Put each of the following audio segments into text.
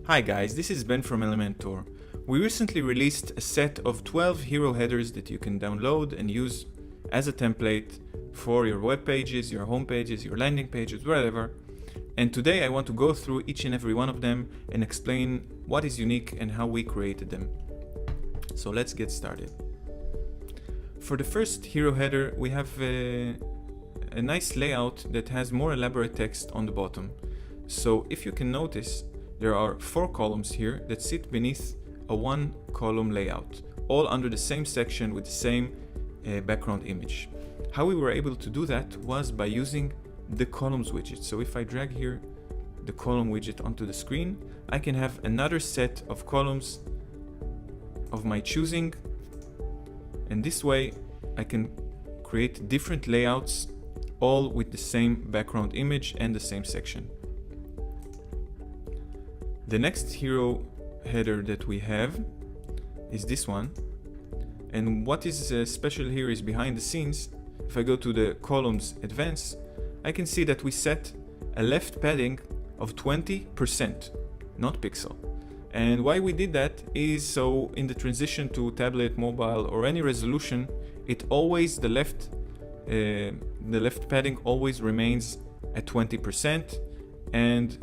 Hi guys, this is Ben from Elementor. We recently released a set of 12 hero headers that you can download and use as a template for your web pages, your home pages, your landing pages, wherever. And today I want to go through each and every one of them and explain what is unique and how we created them. So let's get started. For the first hero header, we have a nice layout that has more elaborate text on the bottom. So if you can notice, there are 4 columns here that sit beneath a 1-column layout, all under the same section with the same background image. How we were able to do that was by using the columns widget. So if I drag here the column widget onto the screen, I can have another set of columns of my choosing, and this way I can create different layouts all with the same background image and the same section. The next hero header that we have is this one, and what is special here is behind the scenes. If I go to the columns advance, I can see that we set a left padding of 20%, not pixel. And why we did that is so in the transition to tablet, mobile, or any resolution, it always the left padding always remains at 20%, and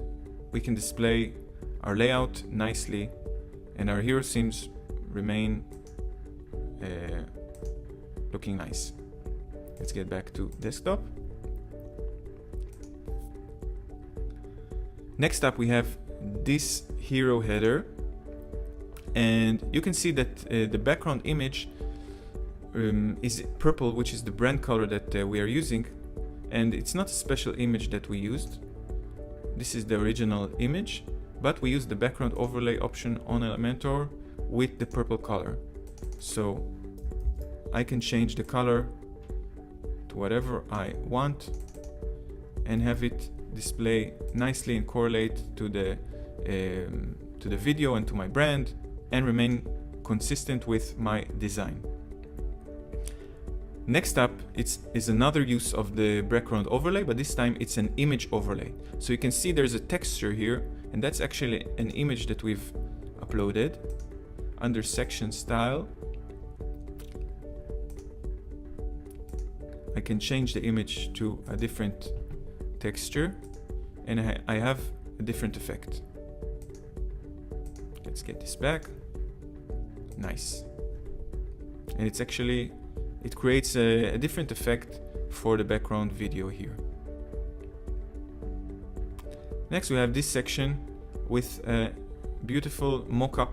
we can display our layout nicely, and our hero scenes remain looking nice. Let's get back to desktop. Next up, we have this hero header, and you can see that the background image is purple, which is the brand color that we are using, and it's not a special image that we used. This is the original image, but we use the background overlay option on Elementor with the purple color. So I can change the color to whatever I want and have it display nicely and correlate to the video and to my brand and remain consistent with my design. Next up is another use of the background overlay, but this time it's an image overlay. So you can see there's a texture here, and that's actually an image that we've uploaded. Under section style, I can change the image to a different texture, and I have a different effect. Let's get this back. Nice. And it creates a different effect for the background video here. Next, we have this section with a beautiful mockup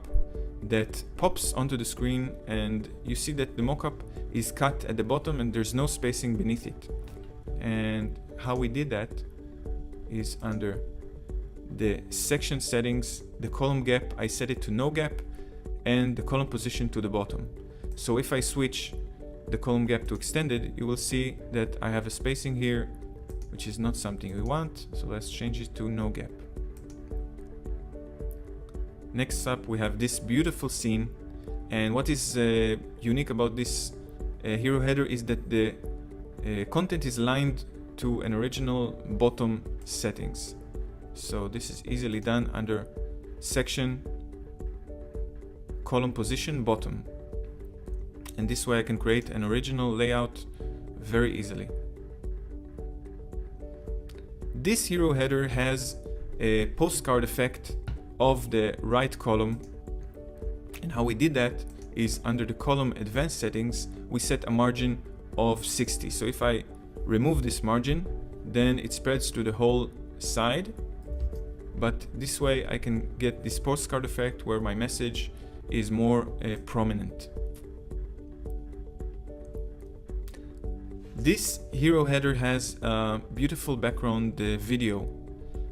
that pops onto the screen, and you see that the mockup is cut at the bottom and there's no spacing beneath it. And how we did that is under the section settings, the column gap, I set it to no gap, and the column position to the bottom. So if I switch the column gap to extended, you will see that I have a spacing here, which is not something we want. So let's change it to no gap. Next up, we have this beautiful scene, and what is unique about this hero header is that the content is aligned to an original bottom settings. So this is easily done under section, column position, bottom. And this way I can create an original layout very easily. This hero header has a postcard effect of the right column, and how we did that is under the column advanced settings, we set a margin of 60. So if I remove this margin, then it spreads to the whole side, but this way I can get this postcard effect where my message is more prominent. This hero header has a beautiful background video,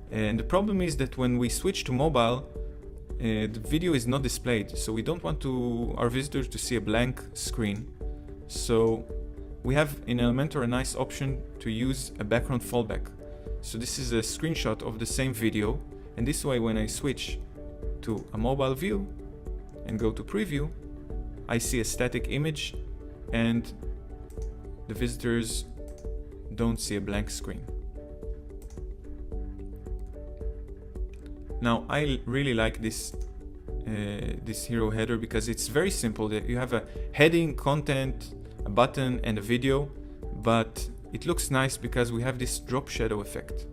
and the problem is that when we switch to mobile, the video is not displayed, so we don't want our visitors to see a blank screen. So we have in Elementor a nice option to use a background fallback. So this is a screenshot of the same video, and this way when I switch to a mobile view and go to preview, I see a static image and the visitors don't see a blank screen. Now I really like this hero header because it's very simple. That you have a heading, content, a button, and a video, but it looks nice because we have this drop shadow effect.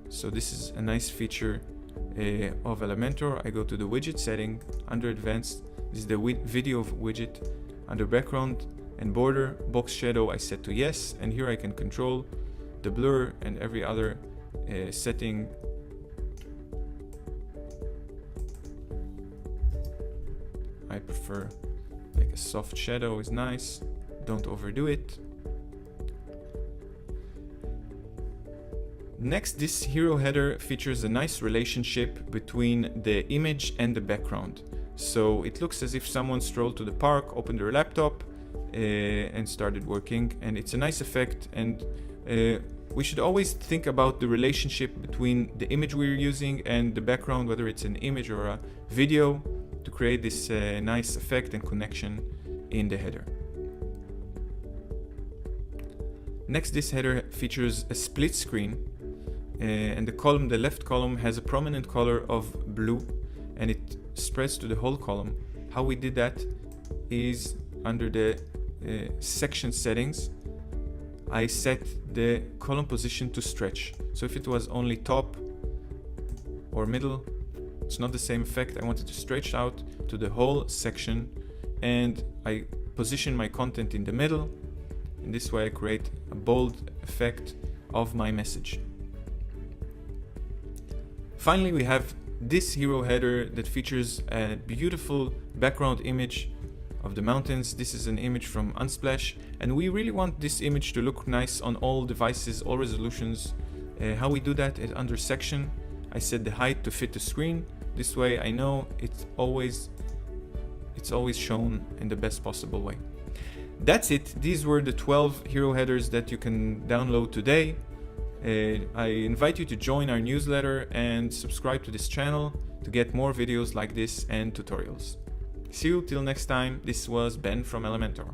So this is a nice feature of Elementor. I go to the widget setting, under advanced, this is the video widget. Under background and border, box shadow I set to yes, and here I can control the blur and every other setting. I prefer like a soft shadow is nice, don't overdo it. Next, this hero header features a nice relationship between the image and the background. So it looks as if someone strolled to the park, opened their laptop and started working, and it's a nice effect. And we should always think about the relationship between the image we're using and the background, whether it's an image or a video, to create this nice effect and connection in the header. Next, this header features a split screen, and the left column has a prominent color of blue, and it spreads to the whole column. How we did that is under the section settings, I set the column position to stretch. So if it was only top or middle, it's not the same effect. I wanted to stretch out to the whole section, and I position my content in the middle. In this way I create a bold effect of my message. Finally, we have this hero header that features a beautiful background image of the mountains. This is an image from Unsplash, and we really want this image to look nice on all devices, all resolutions. How we do that is under section, I set the height to fit the screen. This way I know it's always shown in the best possible way. That's it. These were the 12 hero headers that you can download today. I invite you to join our newsletter and subscribe to this channel to get more videos like this and tutorials. See you till next time. This was Ben from Elementor.